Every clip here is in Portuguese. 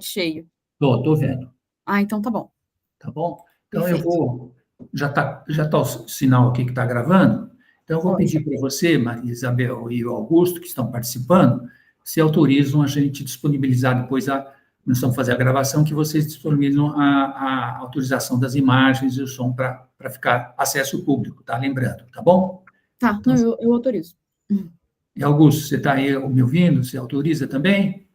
cheio. Tô vendo. Ah, então tá bom. Tá bom? Então eu Perfeito. vou. Já tá o sinal aqui que está gravando. Então eu vou pedir Ótimo. para você, Maria Isabel e o Augusto, que estão participando, se autorizam a gente disponibilizar depois nós vamos fazer a gravação, que vocês disponibilizam a autorização das imagens e o som para ficar acesso público, tá? Lembrando, tá bom? Tá, Então, não, eu autorizo. e Augusto, você está aí me ouvindo? Você autoriza também?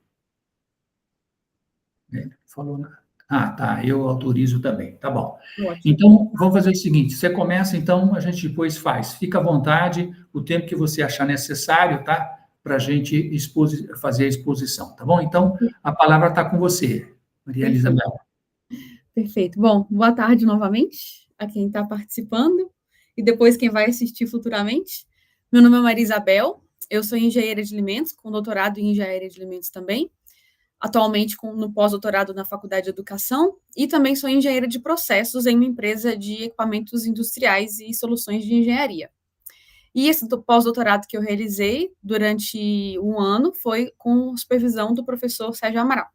Falou nada. Ah, tá, eu autorizo também, tá bom. Ótimo. Então, vamos fazer o seguinte: você começa, então, a gente depois faz. Fica à vontade, o tempo que você achar necessário, tá? Para a gente fazer a exposição, tá bom? Então, a palavra está com você, Maria Perfeito. Elizabeth. Perfeito. Bom, boa tarde novamente a quem está participando e depois quem vai assistir futuramente. Meu nome é Maria Isabel, eu sou engenheira de alimentos, com doutorado em engenharia de alimentos também, atualmente no pós-doutorado na Faculdade de Educação, e também sou engenheira de processos em uma empresa de equipamentos industriais e soluções de engenharia. E esse pós-doutorado que eu realizei durante um ano foi com supervisão do professor Sérgio Amaral.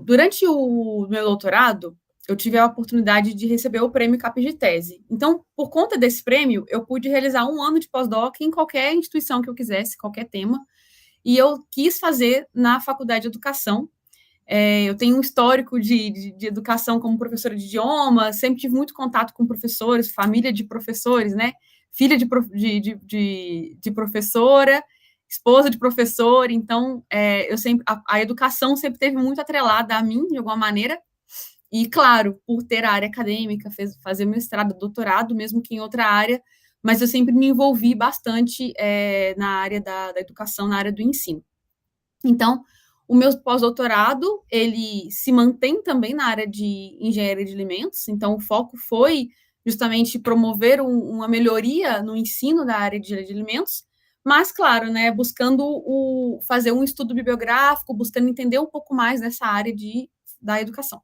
Durante o meu doutorado, eu tive a oportunidade de receber o prêmio CAPES de Tese. Então, por conta desse prêmio, eu pude realizar um ano de pós-doc em qualquer instituição que eu quisesse, qualquer tema, e eu quis fazer na Faculdade de Educação. Eu tenho um histórico de educação como professora de idioma, sempre tive muito contato com professores, família de professores, né? Filha de professora, esposa de professor, então eu sempre a educação sempre teve muito atrelada a mim, de alguma maneira, e claro, por ter a área acadêmica, fazer mestrado, doutorado, mesmo que em outra área, mas eu sempre me envolvi bastante na área da educação, na área do ensino. Então, o meu pós-doutorado, ele se mantém também na área de engenharia de alimentos, então o foco foi justamente promover uma melhoria no ensino da área de engenharia de alimentos, mas, claro, né, buscando fazer um estudo bibliográfico, buscando entender um pouco mais dessa área da educação.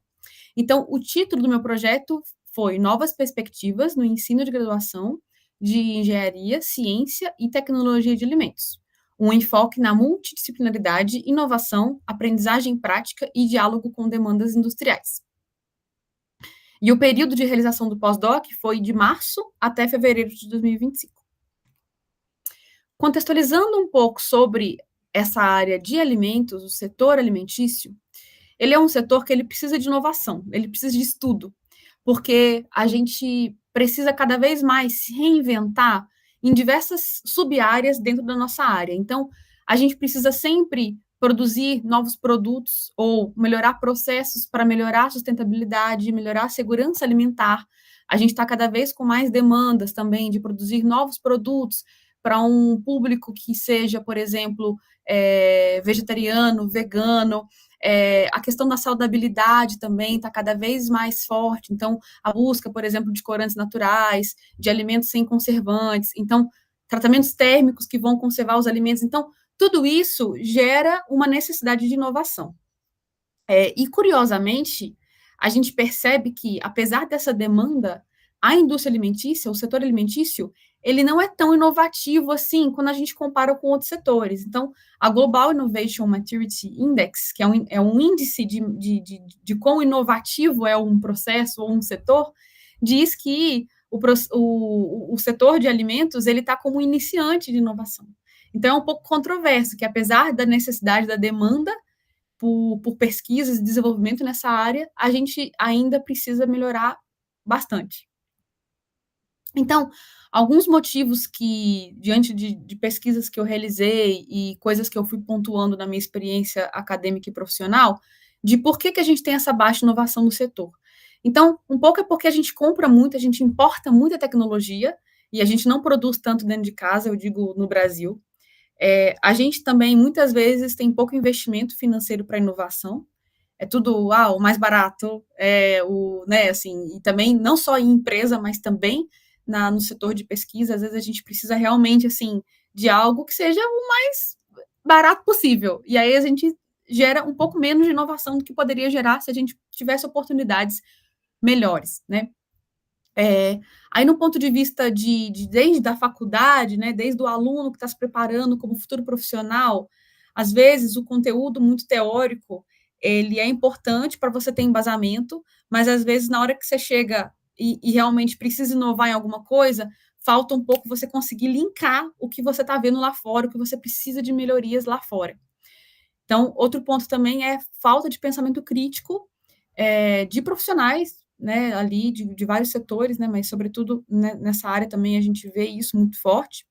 Então, o título do meu projeto foi Novas Perspectivas no Ensino de Graduação de Engenharia, Ciência e Tecnologia de Alimentos. Um enfoque na multidisciplinaridade, inovação, aprendizagem prática e diálogo com demandas industriais. E o período de realização do pós-doc foi de março até fevereiro de 2025. Contextualizando um pouco sobre essa área de alimentos, o setor alimentício, ele é um setor que ele precisa de inovação, ele precisa de estudo, porque a gente precisa cada vez mais se reinventar em diversas sub-áreas dentro da nossa área. Então, a gente precisa sempre produzir novos produtos ou melhorar processos para melhorar a sustentabilidade, melhorar a segurança alimentar. A gente está cada vez com mais demandas também de produzir novos produtos para um público que seja, por exemplo, vegetariano, vegano. A questão da saudabilidade também está cada vez mais forte. Então, a busca, por exemplo, de corantes naturais, de alimentos sem conservantes, então, tratamentos térmicos que vão conservar os alimentos. Então, tudo isso gera uma necessidade de inovação. E, curiosamente, a gente percebe que, apesar dessa demanda, a indústria alimentícia, o setor alimentício, ele não é tão inovativo assim quando a gente compara com outros setores. Então, a Global Innovation Maturity Index, que é um índice de quão inovativo é um processo ou um setor, diz que o setor de alimentos ele está como iniciante de inovação. Então, é um pouco controverso, que apesar da necessidade da demanda por pesquisas e desenvolvimento nessa área, a gente ainda precisa melhorar bastante. Então, alguns motivos que, diante de pesquisas que eu realizei e coisas que eu fui pontuando na minha experiência acadêmica e profissional, de por que a gente tem essa baixa inovação no setor. Então, um pouco é porque a gente compra muito, a gente importa muita tecnologia, e a gente não produz tanto dentro de casa, eu digo no Brasil. A gente também, muitas vezes, tem pouco investimento financeiro para inovação, é tudo o mais barato, né, assim, e também não só em empresa, mas também no setor de pesquisa, às vezes a gente precisa realmente, assim, de algo que seja o mais barato possível, e aí a gente gera um pouco menos de inovação do que poderia gerar se a gente tivesse oportunidades melhores, né. Aí no ponto de vista desde a faculdade, né, desde o aluno que está se preparando como futuro profissional, Às vezes, o conteúdo muito teórico, ele é importante para você ter embasamento, mas às vezes, na hora que você chega e realmente precisa inovar em alguma coisa, falta um pouco você conseguir linkar o que você está vendo lá fora, o que você precisa de melhorias lá fora. Então, outro ponto também é falta de pensamento crítico de profissionais, né, ali de vários setores, né, mas sobretudo nessa área também a gente vê isso muito forte.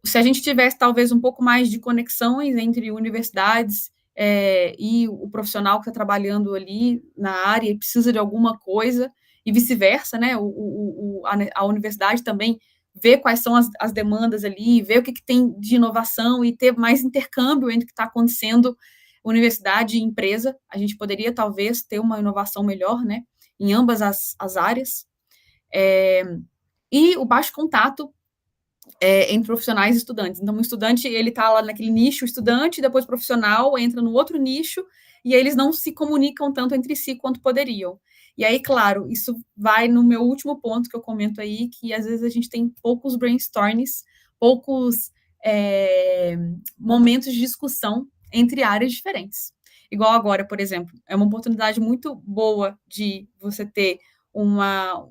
Se a gente tivesse talvez um pouco mais de conexões entre universidades e o profissional que está trabalhando ali na área e precisa de alguma coisa, e vice-versa, né? A universidade também ver quais são as demandas ali, ver o que tem de inovação e ter mais intercâmbio entre o que está acontecendo universidade e empresa. A gente poderia talvez ter uma inovação melhor, né? Em ambas as áreas. E o baixo contato entre profissionais e estudantes. Então, o estudante, ele está lá naquele nicho estudante, depois profissional, entra no outro nicho, e aí eles não se comunicam tanto entre si quanto poderiam. E aí, claro, isso vai no meu último ponto que eu comento aí, que às vezes a gente tem poucos brainstorms, poucos momentos de discussão entre áreas diferentes. Igual agora, por exemplo, é uma oportunidade muito boa de você ter uma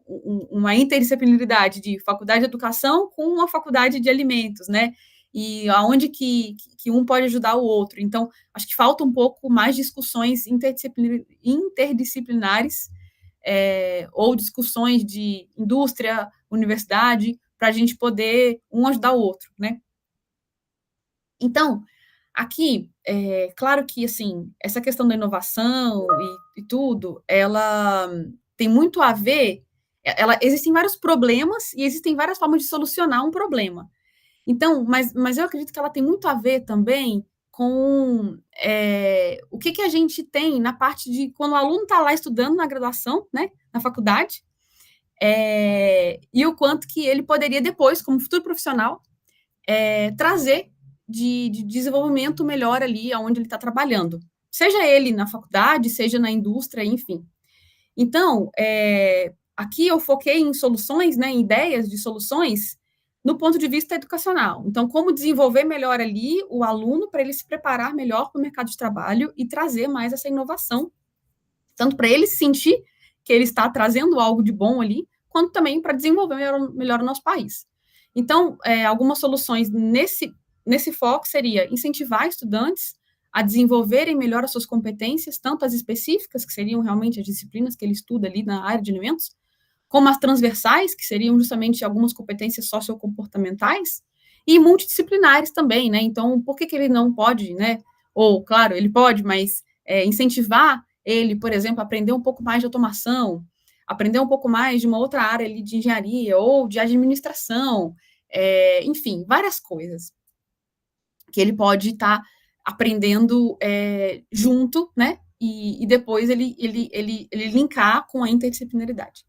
interdisciplinaridade de faculdade de educação com uma faculdade de alimentos, né? E aonde que um pode ajudar o outro. Então, acho que falta um pouco mais discussões interdisciplinares ou discussões de indústria, universidade, para a gente poder um ajudar o outro, né? Então, aqui, claro que, assim, essa questão da inovação e tudo, ela tem muito a ver. Existem vários problemas e existem várias formas de solucionar um problema. Então, mas eu acredito que ela tem muito a ver também com o que a gente tem na parte de quando o aluno está lá estudando na graduação, né, na faculdade, e o quanto que ele poderia depois, como futuro profissional, trazer de desenvolvimento melhor ali onde ele está trabalhando. Seja ele na faculdade, seja na indústria, enfim. Então, aqui eu foquei em soluções, né, em ideias de soluções, no ponto de vista educacional. Então, como desenvolver melhor ali o aluno para ele se preparar melhor para o mercado de trabalho e trazer mais essa inovação, tanto para ele sentir que ele está trazendo algo de bom ali, quanto também para desenvolver melhor o nosso país. Então, algumas soluções nesse foco seria incentivar estudantes a desenvolverem melhor as suas competências, tanto as específicas, que seriam realmente as disciplinas que ele estuda ali na área de alimentos, como as transversais, que seriam justamente algumas competências sociocomportamentais, e multidisciplinares também, né? Então, por que ele não pode, né? Ou, claro, ele pode, mas incentivar ele, por exemplo, a aprender um pouco mais de automação, aprender um pouco mais de uma outra área ali de engenharia ou de administração, enfim, várias coisas que ele pode estar aprendendo junto, né? E depois ele linkar com a interdisciplinaridade.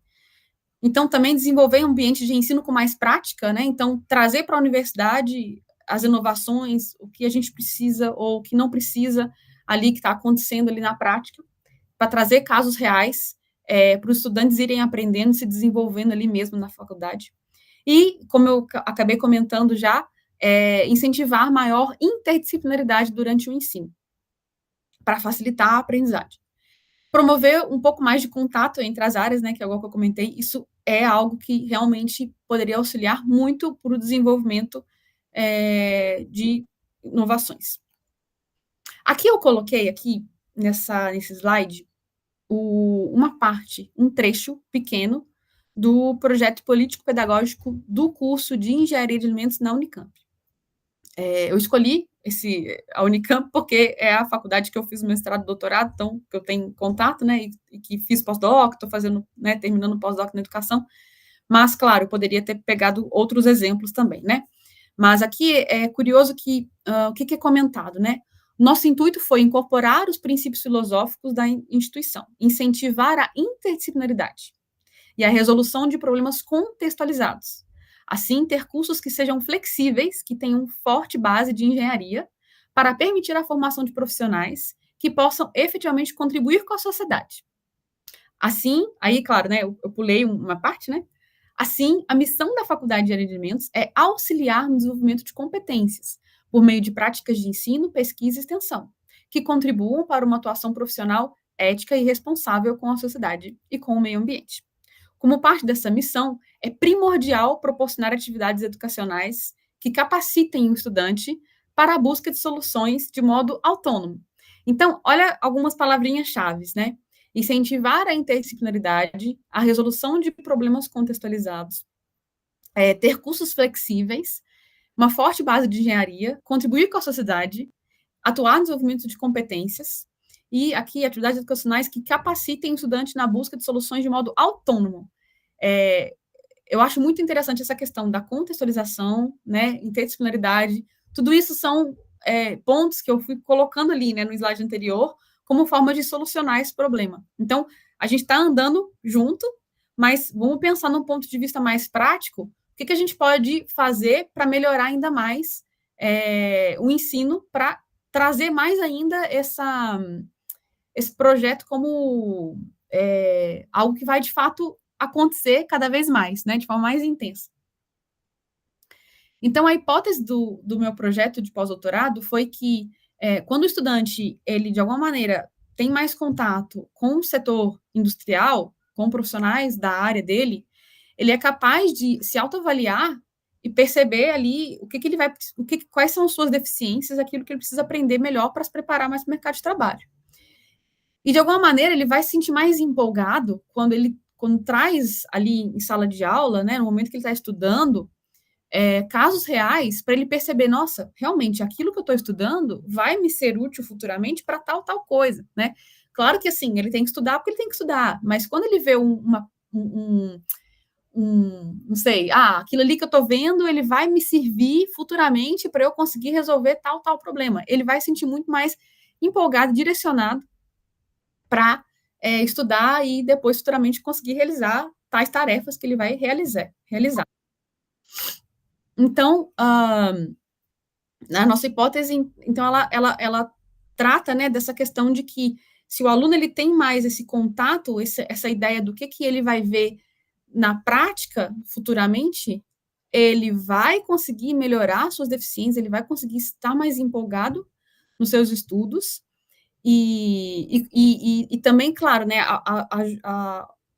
Então, também desenvolver um ambiente de ensino com mais prática, né? Então, trazer para a universidade as inovações, o que a gente precisa ou o que não precisa ali, que está acontecendo ali na prática, para trazer casos reais para os estudantes irem aprendendo, se desenvolvendo ali mesmo na faculdade. E, como eu acabei comentando já, incentivar maior interdisciplinaridade durante o ensino, para facilitar a aprendizagem. Promover um pouco mais de contato entre as áreas, né, que é algo que eu comentei, isso é algo que realmente poderia auxiliar muito para o desenvolvimento de inovações. Aqui eu coloquei aqui, nesse slide, uma parte, um trecho pequeno do projeto político-pedagógico do curso de Engenharia de Alimentos na Unicamp. Eu escolhi a Unicamp porque é a faculdade que eu fiz mestrado e doutorado, então, que eu tenho contato, né, e que fiz pós-doc, estou fazendo, né, terminando pós-doc na educação, mas, claro, eu poderia ter pegado outros exemplos também, né, mas aqui é curioso que, o que é comentado, né, nosso intuito foi incorporar os princípios filosóficos da instituição, incentivar a interdisciplinaridade e a resolução de problemas contextualizados. Assim, ter cursos que sejam flexíveis, que tenham forte base de engenharia, para permitir a formação de profissionais que possam efetivamente contribuir com a sociedade. Assim, aí, claro, né, eu pulei uma parte, né? Assim, a missão da Faculdade de Engenharia de Alimentos é auxiliar no desenvolvimento de competências por meio de práticas de ensino, pesquisa e extensão, que contribuam para uma atuação profissional ética e responsável com a sociedade e com o meio ambiente. Como parte dessa missão, é primordial proporcionar atividades educacionais que capacitem o estudante para a busca de soluções de modo autônomo. Então, olha algumas palavrinhas-chave, né? Incentivar a interdisciplinaridade, a resolução de problemas contextualizados, ter cursos flexíveis, uma forte base de engenharia, contribuir com a sociedade, atuar no desenvolvimento de competências e aqui atividades educacionais que capacitem o estudante na busca de soluções de modo autônomo. Eu acho muito interessante essa questão da contextualização, né, interdisciplinaridade, tudo isso são pontos que eu fui colocando ali, né, no slide anterior, como forma de solucionar esse problema. Então, a gente está andando junto, mas vamos pensar num ponto de vista mais prático, o que a gente pode fazer para melhorar ainda mais o ensino, para trazer mais ainda esse projeto como algo que vai, de fato, acontecer cada vez mais, né, de forma mais intensa. Então, a hipótese do meu projeto de pós-doutorado foi que, quando o estudante, ele, de alguma maneira, tem mais contato com o setor industrial, com profissionais da área dele, ele é capaz de se autoavaliar e perceber ali quais são as suas deficiências, aquilo que ele precisa aprender melhor para se preparar mais para o mercado de trabalho. E, de alguma maneira, ele vai se sentir mais empolgado quando traz ali em sala de aula, né, no momento que ele está estudando, casos reais, para ele perceber, nossa, realmente, aquilo que eu estou estudando vai me ser útil futuramente para tal coisa, né? Claro que, assim, ele tem que estudar porque ele tem que estudar, mas quando ele vê não sei, aquilo ali que eu estou vendo, ele vai me servir futuramente para eu conseguir resolver tal problema. Ele vai se sentir muito mais empolgado, direcionado para estudar e depois futuramente conseguir realizar tais tarefas que ele vai realizar. Então, a nossa hipótese, então, ela trata, né, dessa questão de que se o aluno ele tem mais esse contato, essa ideia do que ele vai ver na prática futuramente, ele vai conseguir melhorar suas deficiências, ele vai conseguir estar mais empolgado nos seus estudos e também, claro, né,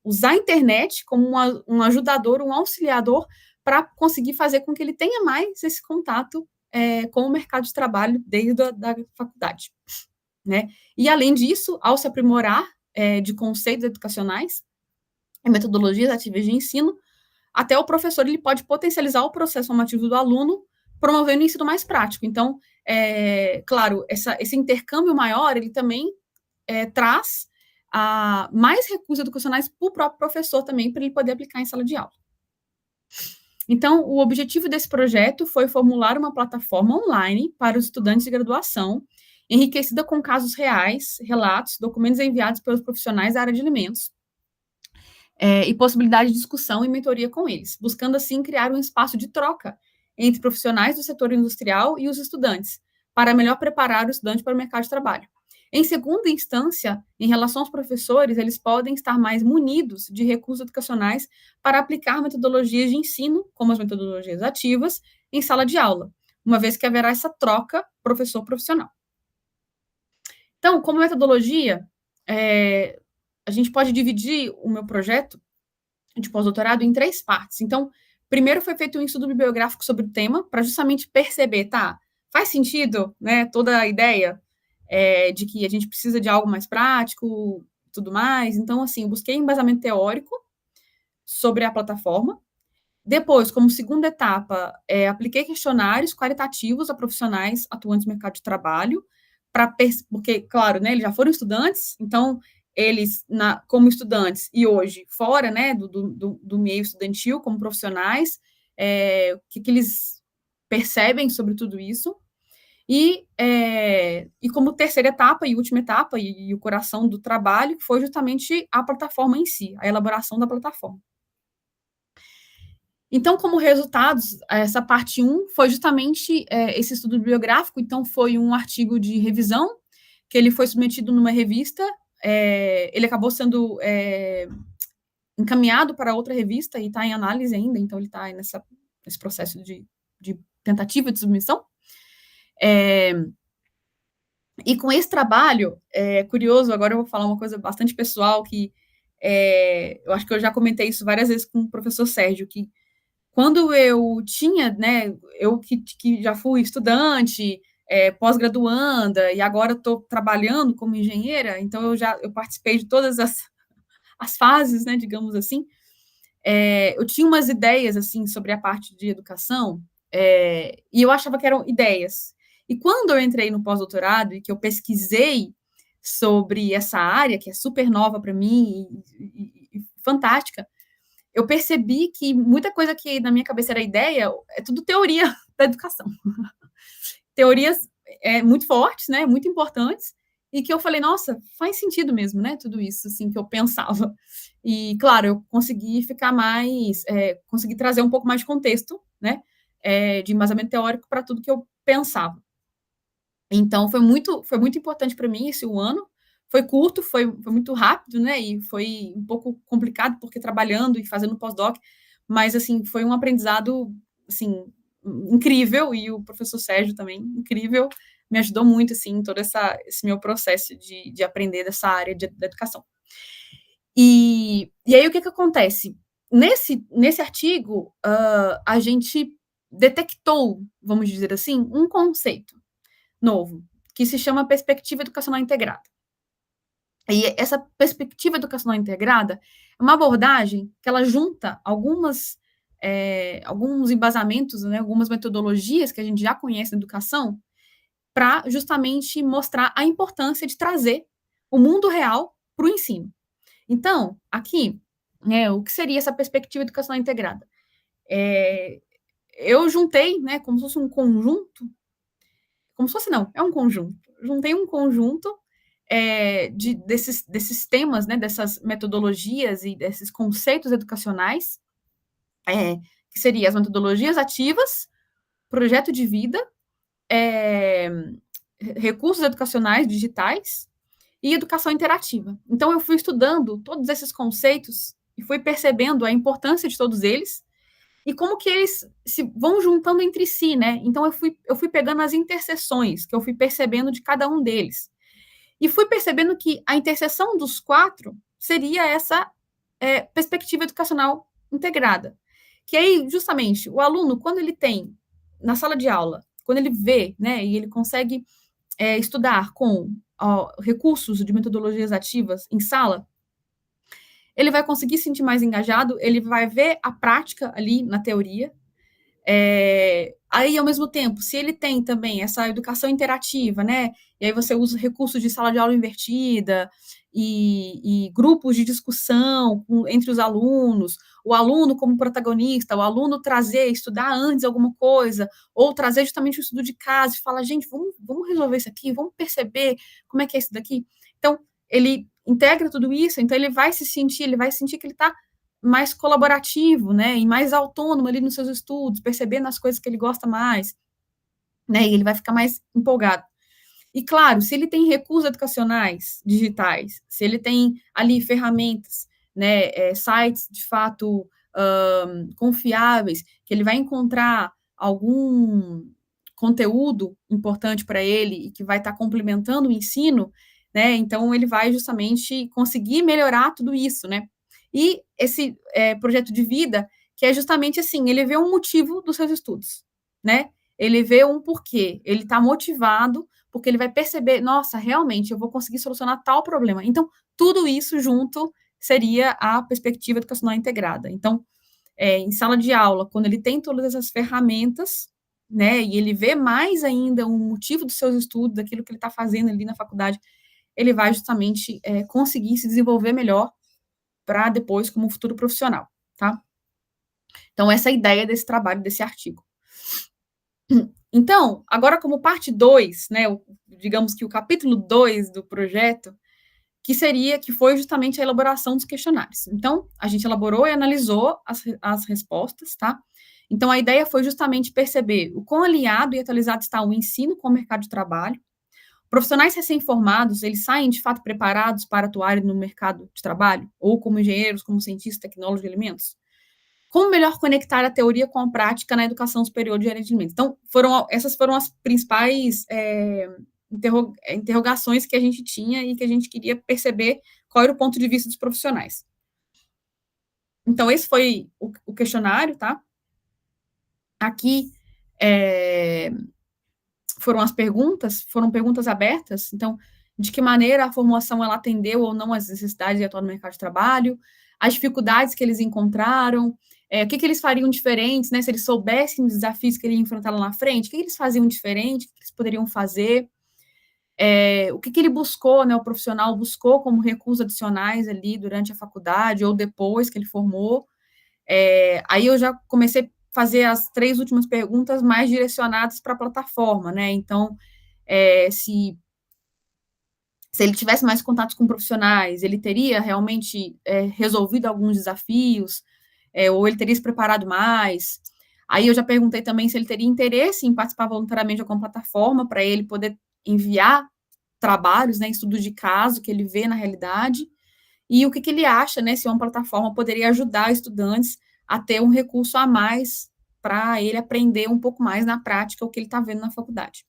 usar a internet como um ajudador, um auxiliador para conseguir fazer com que ele tenha mais esse contato com o mercado de trabalho desde a da faculdade, né? E, além disso, ao se aprimorar de conceitos educacionais e metodologias ativas de ensino, até o professor ele pode potencializar o processo formativo do aluno, promovendo o ensino mais prático. Então, claro, esse intercâmbio maior, ele também traz mais recursos educacionais para o próprio professor também, para ele poder aplicar em sala de aula. Então, o objetivo desse projeto foi formular uma plataforma online para os estudantes de graduação, enriquecida com casos reais, relatos, documentos enviados pelos profissionais da área de alimentos, e possibilidade de discussão e mentoria com eles, buscando, assim, criar um espaço de troca entre profissionais do setor industrial e os estudantes, para melhor preparar o estudante para o mercado de trabalho. Em segunda instância, em relação aos professores, eles podem estar mais munidos de recursos educacionais para aplicar metodologias de ensino, como as metodologias ativas, em sala de aula, uma vez que haverá essa troca professor-profissional. Então, como metodologia, a gente pode dividir o meu projeto de pós-doutorado em 3 partes. Então, primeiro foi feito um estudo bibliográfico sobre o tema, para justamente perceber, faz sentido, né, toda a ideia de que a gente precisa de algo mais prático, tudo mais. Então, assim, eu busquei embasamento teórico sobre a plataforma. Depois, como segunda etapa, apliquei questionários qualitativos a profissionais atuantes no mercado de trabalho, porque, claro, né, eles já foram estudantes, então, eles, como estudantes, e hoje, fora, né, do meio estudantil, como profissionais, o que eles percebem sobre tudo isso. E como terceira etapa e última etapa, e o coração do trabalho, foi justamente a plataforma em si, a elaboração da plataforma. Então, como resultados, essa parte 1 foi justamente esse estudo bibliográfico. Então, foi um artigo de revisão, que ele foi submetido numa revista, ele acabou sendo encaminhado para outra revista e está em análise ainda, então ele está nesse processo de tentativa de submissão. E com esse trabalho, é curioso, agora eu vou falar uma coisa bastante pessoal, que eu acho que eu já comentei isso várias vezes com o professor Sérgio, que quando eu tinha, né, eu que já fui estudante, pós-graduanda, e agora estou trabalhando como engenheira, então eu participei de todas as fases, né, digamos assim. Eu tinha umas ideias, assim, sobre a parte de educação, e eu achava que eram ideias. E quando eu entrei no pós-doutorado e que eu pesquisei sobre essa área, que é super nova para mim e fantástica, eu percebi que muita coisa que na minha cabeça era ideia é tudo teoria da educação. Teorias muito fortes, né, muito importantes, e que eu falei, nossa, faz sentido mesmo, né, tudo isso, assim, que eu pensava. E, claro, eu consegui ficar mais, consegui trazer um pouco mais de contexto, né, de embasamento teórico para tudo que eu pensava. Então, foi muito importante para mim esse 1 ano. Foi curto, foi muito rápido, né? E foi um pouco complicado, porque trabalhando e fazendo pós-doc, mas, assim, foi um aprendizado, assim, incrível. E o professor Sérgio também, incrível, me ajudou muito, assim, em todo esse meu processo de aprender dessa área da educação. E aí, o que acontece? Nesse artigo, a gente detectou, vamos dizer assim, um conceito novo, que se chama perspectiva educacional integrada. E essa perspectiva educacional integrada é uma abordagem que ela junta alguns embasamentos, né, algumas metodologias que a gente já conhece na educação, para justamente mostrar a importância de trazer o mundo real para o ensino. Então, aqui, né, o que seria essa perspectiva educacional integrada? Eu juntei, né, como se fosse um conjunto, como se fosse não, é um conjunto. Juntei um conjunto desses temas, né, dessas metodologias e desses conceitos educacionais, que seriam as metodologias ativas, projeto de vida, é, recursos educacionais digitais e educação interativa. Então, eu fui estudando todos esses conceitos e fui percebendo a importância de todos eles e como que eles se vão juntando entre si, né? Então, eu fui pegando as interseções que eu fui percebendo de cada um deles. E fui percebendo que a interseção dos 4 seria essa perspectiva educacional integrada. Que aí, justamente, o aluno, quando ele tem, na sala de aula, quando ele vê, né, e ele consegue estudar com recursos de metodologias ativas em sala, ele vai conseguir se sentir mais engajado, ele vai ver a prática ali na teoria, aí, ao mesmo tempo, se ele tem também essa educação interativa, né? E aí você usa recursos de sala de aula invertida e grupos de discussão entre os alunos, o aluno como protagonista, o aluno estudar antes alguma coisa, ou trazer justamente o estudo de casa e falar, gente, vamos resolver isso aqui, vamos perceber como é que é isso daqui. Então, ele integra tudo isso, então ele vai sentir que ele está mais colaborativo, né, e mais autônomo ali nos seus estudos, percebendo as coisas que ele gosta mais, né, e ele vai ficar mais empolgado. E claro, se ele tem recursos educacionais digitais, se ele tem ali ferramentas, né, sites de fato confiáveis, que ele vai encontrar algum conteúdo importante para ele e que vai estar complementando o ensino, né, então ele vai justamente conseguir melhorar tudo isso, né. E esse projeto de vida, que é justamente assim, ele vê um motivo dos seus estudos, né, ele vê um porquê, ele está motivado, porque ele vai perceber, nossa, realmente eu vou conseguir solucionar tal problema. Então, tudo isso junto seria a perspectiva educacional integrada. Então, em sala de aula, quando ele tem todas essas ferramentas, né, e ele vê mais ainda o motivo dos seus estudos, daquilo que ele está fazendo ali na faculdade, ele vai justamente conseguir se desenvolver melhor para depois como futuro profissional, tá? Então, essa é a ideia desse trabalho, desse artigo. Então, agora como parte 2, né, digamos que o capítulo 2 do projeto, que foi justamente a elaboração dos questionários. Então, a gente elaborou e analisou as respostas, tá? Então, a ideia foi justamente perceber o quão alinhado e atualizado está o ensino com o mercado de trabalho. Profissionais recém-formados, eles saem, de fato, preparados para atuarem no mercado de trabalho? Ou como engenheiros, como cientistas, tecnólogos de alimentos? como melhor conectar a teoria com a prática na educação superior de engenharia de alimentos. Então, essas foram as principais interrogações que a gente tinha e que a gente queria perceber qual era o ponto de vista dos profissionais. Então, esse foi o questionário, tá? Aqui foram as perguntas, foram perguntas abertas. Então, de que maneira a formulação ela atendeu ou não às necessidades de atuar no mercado de trabalho, as dificuldades que eles encontraram, o que eles fariam diferentes, né? Se eles soubessem os desafios que eles enfrentaram lá na frente, o que eles faziam diferente, o que eles poderiam fazer, o que ele buscou, né? O profissional buscou como recursos adicionais ali durante a faculdade ou depois que ele formou. Aí eu já comecei a fazer as 3 últimas perguntas mais direcionadas para a plataforma, né? Então, se ele tivesse mais contatos com profissionais, ele teria realmente resolvido alguns desafios, ou ele teria se preparado mais. Aí eu já perguntei também se ele teria interesse em participar voluntariamente de alguma plataforma para ele poder enviar trabalhos, né, estudos de caso que ele vê na realidade, e o que ele acha, né, se uma plataforma poderia ajudar estudantes a ter um recurso a mais para ele aprender um pouco mais na prática o que ele está vendo na faculdade.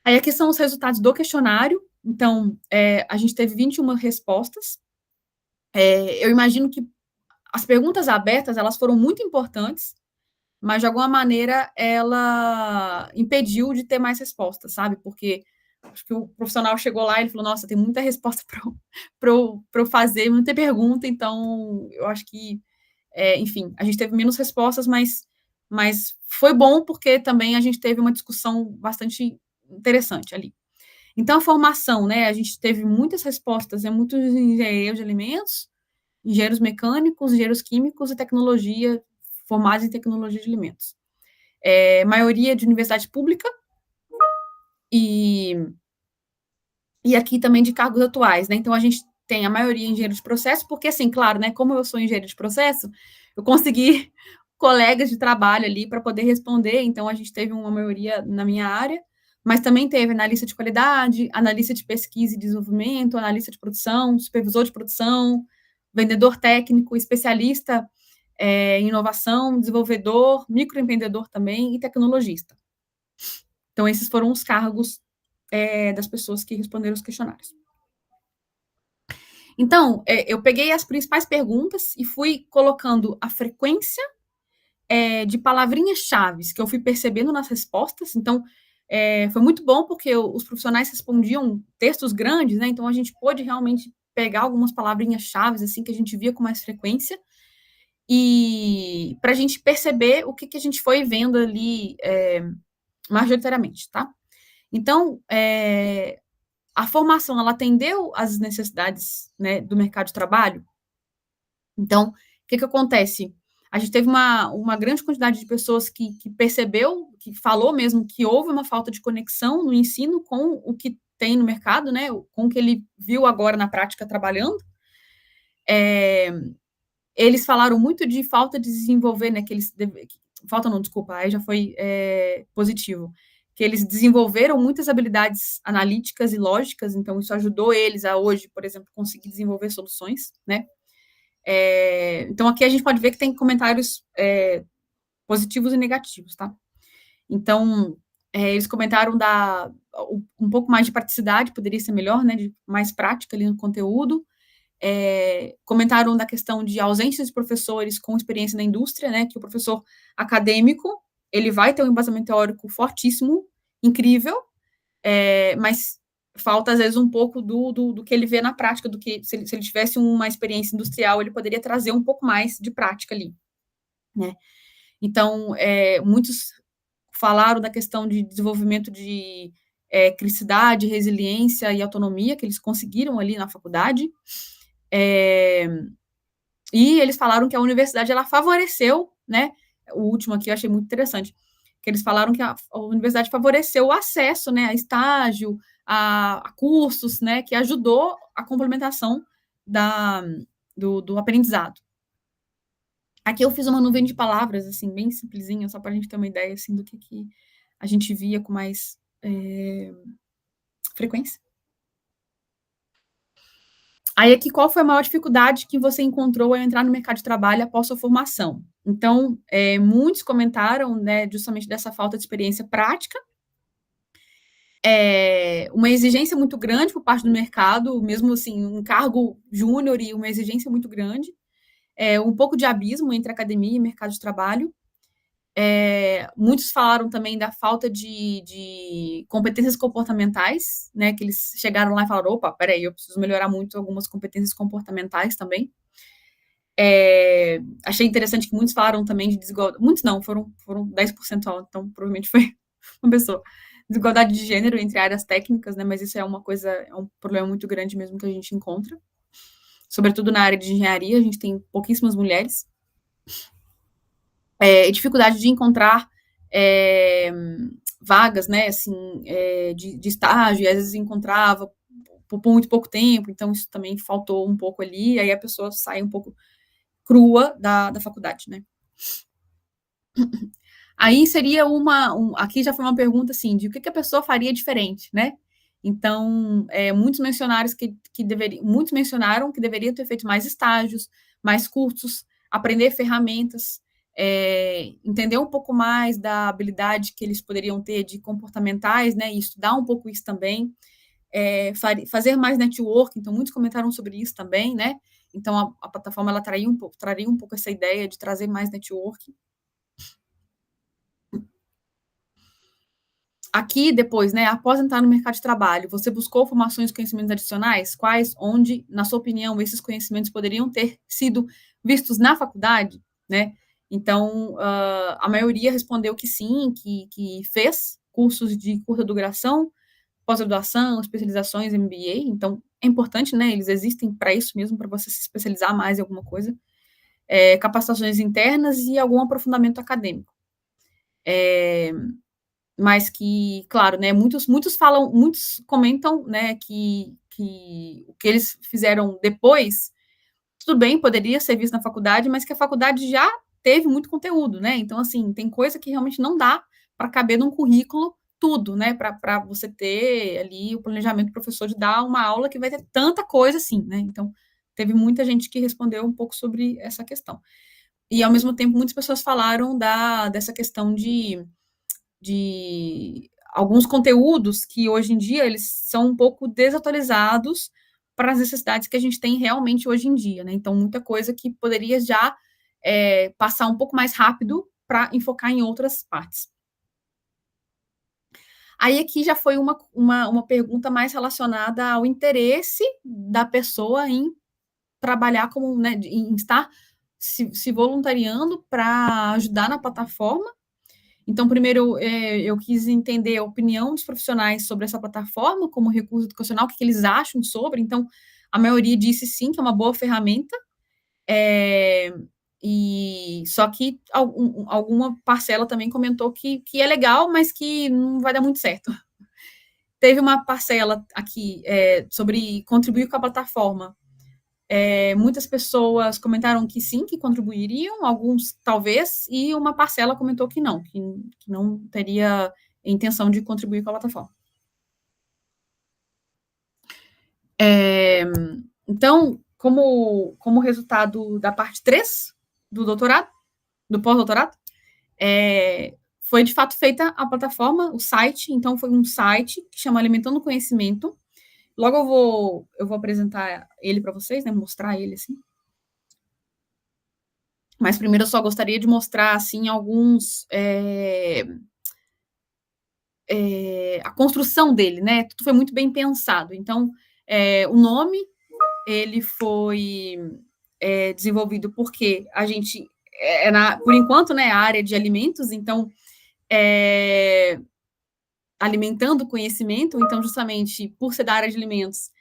Aí aqui são os resultados do questionário. Então, a gente teve 21 respostas. Eu imagino que as perguntas abertas, elas foram muito importantes, mas de alguma maneira ela impediu de ter mais respostas, sabe? Porque acho que o profissional chegou lá e ele falou, nossa, tem muita resposta para eu fazer, muita pergunta, então eu acho que, enfim, a gente teve menos respostas, mas foi bom porque também a gente teve uma discussão bastante interessante ali. Então, a formação, né, a gente teve muitas respostas, muitos engenheiros de alimentos, engenheiros mecânicos, engenheiros químicos e tecnologia, formados em tecnologia de alimentos. Maioria de universidade pública e aqui também de cargos atuais, né? Então, a gente tem a maioria engenheiro de processo, porque, assim, claro, né, como eu sou engenheiro de processo, eu consegui colegas de trabalho ali para poder responder, então a gente teve uma maioria na minha área, mas também teve analista de qualidade, analista de pesquisa e desenvolvimento, analista de produção, supervisor de produção, vendedor técnico, especialista em inovação, desenvolvedor, microempreendedor também e tecnologista. Então, esses foram os cargos das pessoas que responderam os questionários. Então, eu peguei as principais perguntas e fui colocando a frequência de palavrinhas-chave que eu fui percebendo nas respostas. Então, foi muito bom porque os profissionais respondiam textos grandes, né? Então, a gente pôde realmente pegar algumas palavrinhas-chave assim que a gente via com mais frequência e para a gente perceber o que a gente foi vendo ali majoritariamente, tá? Então, a formação, ela atendeu às necessidades, né, do mercado de trabalho? Então, o que acontece? A gente teve uma grande quantidade de pessoas que percebeu, que falou mesmo que houve uma falta de conexão no ensino com o que tem no mercado, né, com o que ele viu agora na prática trabalhando. Eles falaram muito de falta de desenvolver, né, falta não, desculpa, aí já foi positivo, que eles desenvolveram muitas habilidades analíticas e lógicas, então isso ajudou eles a hoje, por exemplo, conseguir desenvolver soluções, né? Então aqui a gente pode ver que tem comentários positivos e negativos, tá? Então eles comentaram um pouco mais de praticidade, poderia ser melhor, né? De mais prática ali no conteúdo. Comentaram da questão de ausência de professores com experiência na indústria, né, que o professor acadêmico, ele vai ter um embasamento teórico fortíssimo, incrível, mas falta, às vezes, um pouco do que ele vê na prática, do que, se ele tivesse uma experiência industrial, ele poderia trazer um pouco mais de prática ali, né. Então, muitos falaram da questão de desenvolvimento de criticidade, resiliência e autonomia, que eles conseguiram ali na faculdade, e eles falaram que a universidade ela favoreceu, né? O último aqui eu achei muito interessante, que eles falaram que a universidade favoreceu o acesso, né, a estágio, a cursos, né, que ajudou a complementação do aprendizado. Aqui eu fiz uma nuvem de palavras, assim, bem simplesinha, só para a gente ter uma ideia, assim, do que a gente via com mais frequência. Aí aqui, qual foi a maior dificuldade que você encontrou ao entrar no mercado de trabalho após sua formação? Então, muitos comentaram, né, justamente dessa falta de experiência prática, uma exigência muito grande por parte do mercado, mesmo assim, um cargo júnior e uma exigência muito grande, um pouco de abismo entre academia e mercado de trabalho. Muitos falaram também da falta de competências comportamentais, né, que eles chegaram lá e falaram, opa, peraí, eu preciso melhorar muito algumas competências comportamentais também. Achei interessante que muitos falaram também de desigualdade, muitos não, foram 10% só, então provavelmente foi uma pessoa. Desigualdade de gênero entre áreas técnicas, né, mas isso é uma coisa, é um problema muito grande mesmo que a gente encontra, sobretudo na área de engenharia, a gente tem pouquíssimas mulheres. Dificuldade de encontrar vagas, né, assim, de estágio, e às vezes encontrava por muito pouco tempo, então isso também faltou um pouco ali, aí a pessoa sai um pouco crua da faculdade, né. Aí seria aqui já foi uma pergunta, assim, de o que a pessoa faria diferente, né. Então, muitos muitos mencionaram que deveria ter feito mais estágios, mais cursos, aprender ferramentas, entender um pouco mais da habilidade que eles poderiam ter de comportamentais, né, e estudar um pouco isso também, fazer mais network, então muitos comentaram sobre isso também, né, então a plataforma ela traria um pouco essa ideia de trazer mais network. Aqui, depois, né, após entrar no mercado de trabalho, você buscou formações e conhecimentos adicionais? Quais, onde, na sua opinião, esses conhecimentos poderiam ter sido vistos na faculdade, né? Então, a maioria respondeu que sim, que fez cursos de curta duração, pós-graduação, especializações, MBA. Então, é importante, né? Eles existem para isso mesmo, para você se especializar mais em alguma coisa. Capacitações internas e algum aprofundamento acadêmico. Mas que, claro, né, muitos comentam, né, que o que eles fizeram depois, tudo bem, poderia ser visto na faculdade, mas que a faculdade já teve muito conteúdo, né? Então, assim, tem coisa que realmente não dá para caber num currículo tudo, né? Para você ter ali o planejamento do professor de dar uma aula que vai ter tanta coisa assim, né? Então, teve muita gente que respondeu um pouco sobre essa questão. E, ao mesmo tempo, muitas pessoas falaram dessa questão de alguns conteúdos que hoje em dia eles são um pouco desatualizados para as necessidades que a gente tem realmente hoje em dia, né? Então, muita coisa que poderia já passar um pouco mais rápido para enfocar em outras partes. Aí aqui já foi uma pergunta mais relacionada ao interesse da pessoa em trabalhar como, né, em estar se voluntariando para ajudar na plataforma. Então, primeiro, eu quis entender a opinião dos profissionais sobre essa plataforma como recurso educacional, o que eles acham sobre. Então, a maioria disse sim, que é uma boa ferramenta, e só que alguma parcela também comentou que é legal, mas que não vai dar muito certo. Teve uma parcela aqui sobre contribuir com a plataforma. Muitas pessoas comentaram que sim, que contribuiriam, alguns talvez, e uma parcela comentou que não teria intenção de contribuir com a plataforma. Então, como resultado da parte 3 do doutorado, do pós-doutorado, foi de fato feita a plataforma, o site. Então, foi um site que chama Alimentando Conhecimento. Logo eu vou apresentar ele para vocês, né, mostrar ele assim. Mas primeiro eu só gostaria de mostrar, assim, alguns... a construção dele, né? Tudo foi muito bem pensado. Então, o nome, ele foi desenvolvido porque a gente, por enquanto, né, a área de alimentos, então, alimentando conhecimento, então, justamente por ser da área de alimentos,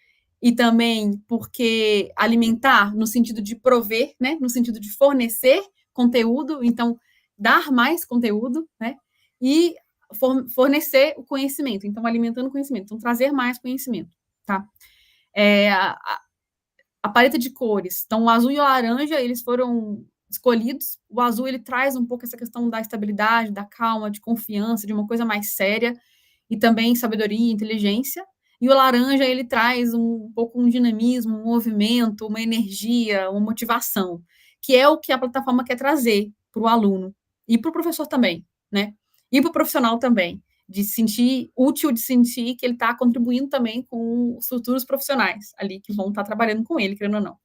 e também porque alimentar no sentido de prover, né, no sentido de fornecer conteúdo, então dar mais conteúdo, né, e fornecer o conhecimento, então alimentando o conhecimento, então trazer mais conhecimento, tá? A paleta de cores, então o azul e o laranja, eles foram escolhidos. O azul, ele traz um pouco essa questão da estabilidade, da calma, de confiança, de uma coisa mais séria, e também sabedoria e inteligência. e o laranja, ele traz um pouco um dinamismo, um movimento, uma energia, uma motivação, que é o que a plataforma quer trazer para o aluno e para o professor também, né? E para o profissional também, de se sentir útil, de sentir que ele está contribuindo também com os futuros profissionais ali que vão estar trabalhando com ele, querendo ou não.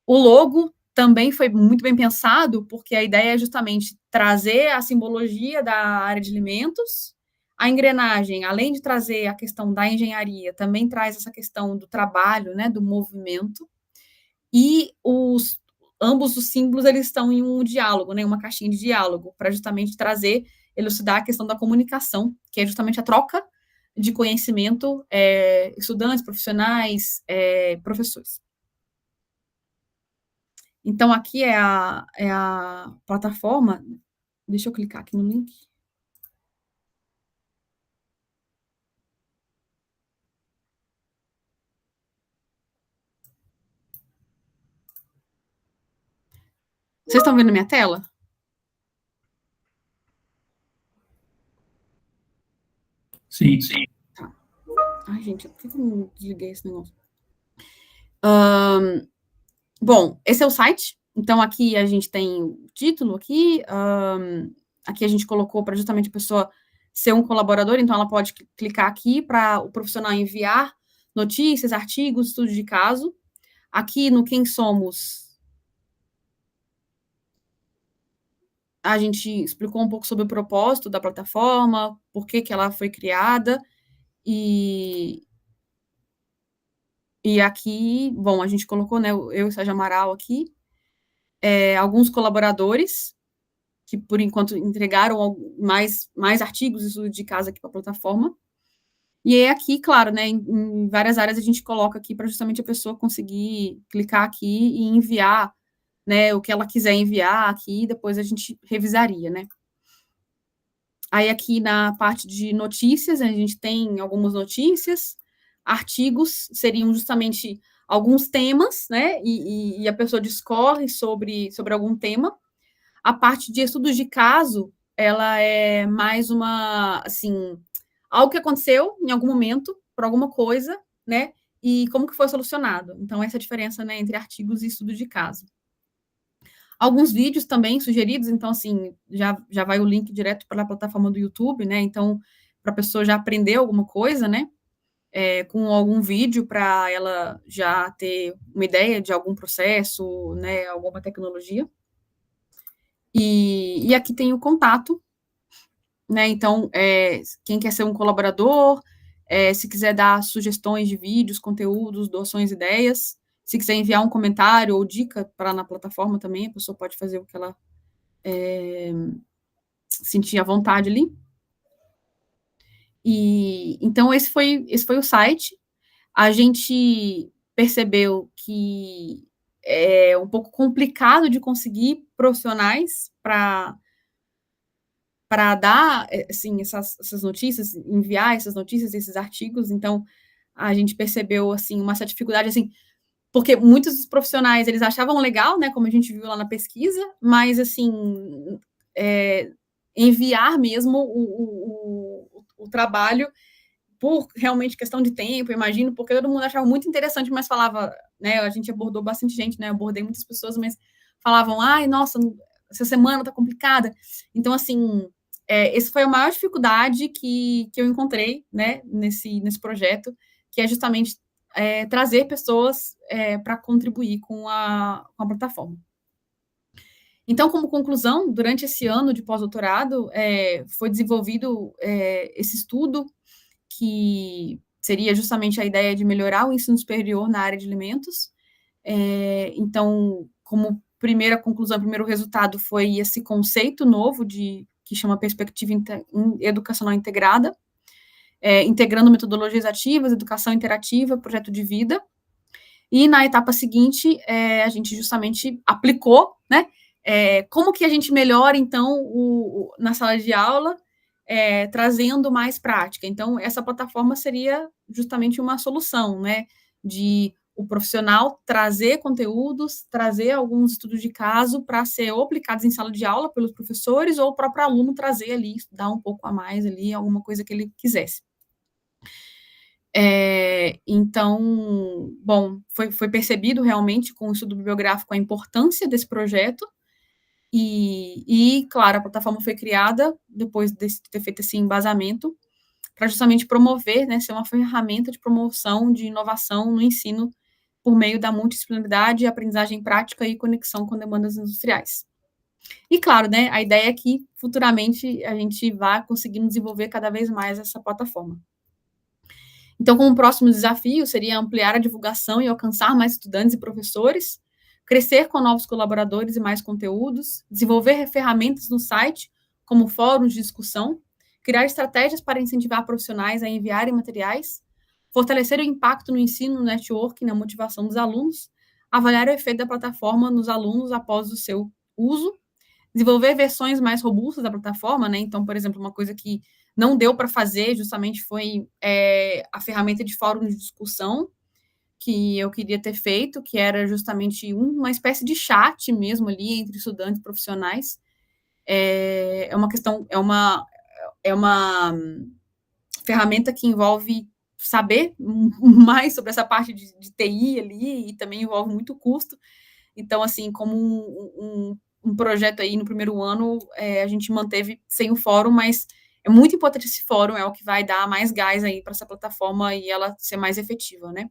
O logo também foi muito bem pensado, porque a ideia é justamente trazer a simbologia da área de alimentos. A engrenagem, além de trazer a questão da engenharia, também traz essa questão do trabalho, né, do movimento. E ambos os símbolos, eles estão em um diálogo, né, uma caixinha de diálogo, para justamente trazer, elucidar a questão da comunicação, que é justamente a troca de conhecimento, estudantes, profissionais, professores. Então, aqui é a plataforma. Deixa eu clicar aqui no link. Vocês estão vendo minha tela? Sim, sim. Tá. Ai, gente, por que eu não desliguei esse negócio? Bom, esse é o site. Então, aqui a gente tem o título aqui. Aqui a gente colocou para justamente a pessoa ser um colaborador. Então, ela pode clicar aqui para o profissional enviar notícias, artigos, estudos de caso. Aqui no Quem Somos, a gente explicou um pouco sobre o propósito da plataforma, por que ela foi criada. E aqui, bom, a gente colocou, né, eu e o Sérgio Amaral aqui, alguns colaboradores que, por enquanto, entregaram mais artigos e estudos de casa aqui para a plataforma. E é aqui, claro, né, em várias áreas a gente coloca aqui para justamente a pessoa conseguir clicar aqui e enviar, né, o que ela quiser enviar aqui, e depois a gente revisaria, né. Aí aqui na parte de notícias, a gente tem algumas notícias, artigos seriam justamente alguns temas, né, e a pessoa discorre sobre algum tema. A parte de estudos de caso, ela é mais uma, assim, algo que aconteceu em algum momento, por alguma coisa, né, e como que foi solucionado. Então, essa é a diferença, né, entre artigos e estudos de caso. Alguns vídeos também sugeridos, então, assim, já vai o link direto para a plataforma do YouTube, né, então, para a pessoa já aprender alguma coisa, né, com algum vídeo para ela já ter uma ideia de algum processo, né, alguma tecnologia. E aqui tem o contato, né? Então, quem quer ser um colaborador, se quiser dar sugestões de vídeos, conteúdos, doações, ideias, se quiser enviar um comentário ou dica para na plataforma também, a pessoa pode fazer o que ela sentir à vontade ali. E então esse foi o site. A gente percebeu que é um pouco complicado de conseguir profissionais para dar, assim, essas notícias, enviar essas notícias, esses artigos. Então, a gente percebeu, assim, uma certa dificuldade, assim, porque muitos dos profissionais, eles achavam legal, né, como a gente viu lá na pesquisa, mas, assim, enviar mesmo o trabalho por realmente questão de tempo, imagino, porque todo mundo achava muito interessante, mas falava, né, a gente abordou bastante gente, né, abordei muitas pessoas, mas falavam, ai, nossa, essa semana tá complicada. Então, assim, essa foi a maior dificuldade que eu encontrei, né, nesse projeto, que é justamente trazer pessoas para contribuir com a plataforma. Então, como conclusão, durante esse ano de pós-doutorado, foi desenvolvido esse estudo que seria justamente a ideia de melhorar o ensino superior na área de alimentos. Então, como primeira conclusão, primeiro resultado foi esse conceito novo que chama perspectiva educacional integrada, integrando metodologias ativas, educação interativa, projeto de vida. E na etapa seguinte, a gente justamente aplicou, né? Como que a gente melhora, então, na sala de aula, trazendo mais prática. Então, essa plataforma seria justamente uma solução, né? De o profissional trazer conteúdos, trazer alguns estudos de caso para ser ou aplicados em sala de aula pelos professores, ou o próprio aluno trazer ali, estudar um pouco a mais ali, alguma coisa que ele quisesse. Então, bom, foi percebido realmente com o estudo bibliográfico a importância desse projeto, claro, a plataforma foi criada depois de ter feito esse embasamento, para justamente promover, né, ser uma ferramenta de promoção de inovação no ensino por meio da multidisciplinaridade, aprendizagem prática e conexão com demandas industriais. E, claro, né, a ideia é que, futuramente, a gente vá conseguindo desenvolver cada vez mais essa plataforma. Então, como próximo desafio, seria ampliar a divulgação e alcançar mais estudantes e professores, crescer com novos colaboradores e mais conteúdos, desenvolver ferramentas no site, como fóruns de discussão, criar estratégias para incentivar profissionais a enviarem materiais, fortalecer o impacto no ensino, no networking, na motivação dos alunos, avaliar o efeito da plataforma nos alunos após o seu uso, desenvolver versões mais robustas da plataforma, né? Então, por exemplo, uma coisa que não deu para fazer justamente foi a ferramenta de fórum de discussão, que eu queria ter feito, que era justamente uma espécie de chat mesmo ali entre estudantes profissionais. É uma ferramenta que envolve saber mais sobre essa parte de TI ali, e também envolve muito custo. Então, assim, como um projeto aí no primeiro ano, a gente manteve sem o fórum, mas é muito importante esse fórum, é o que vai dar mais gás aí para essa plataforma e ela ser mais efetiva, né?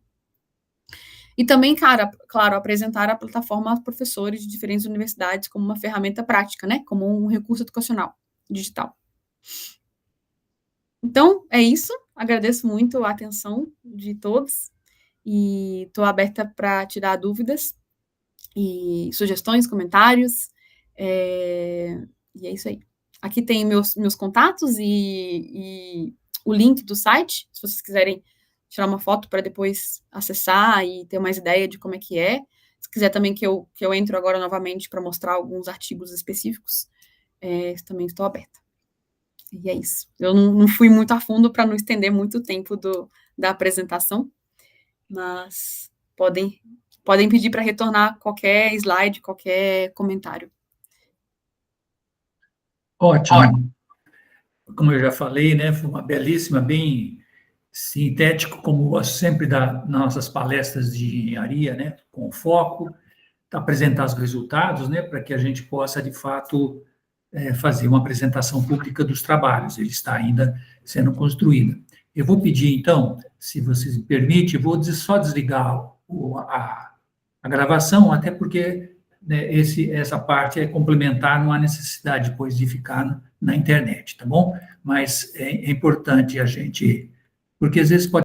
E também, claro, apresentar a plataforma aos professores de diferentes universidades como uma ferramenta prática, né? Como um recurso educacional digital. Então, é isso. Agradeço muito a atenção de todos e estou aberta para tirar dúvidas e sugestões, comentários. E é isso aí. Aqui tem meus contatos e o link do site, se vocês quiserem tirar uma foto para depois acessar e ter mais ideia de como é que é. Se quiser também que eu entro agora novamente para mostrar alguns artigos específicos, também estou aberta. E é isso. Eu não fui muito a fundo para não estender muito o tempo da apresentação, mas podem pedir para retornar qualquer slide, qualquer comentário. Ótimo. Como eu já falei, né, foi uma belíssima, bem sintético, como sempre das nossas palestras de engenharia, né, com foco, apresentar os resultados, né, para que a gente possa, de fato, fazer uma apresentação pública dos trabalhos. Ele está ainda sendo construído. Eu vou pedir, então, se vocês me permitem, vou só desligar a gravação, até porque, né, essa parte é complementar, não há necessidade depois de ficar na internet, tá bom? Mas é importante a gente, porque às vezes pode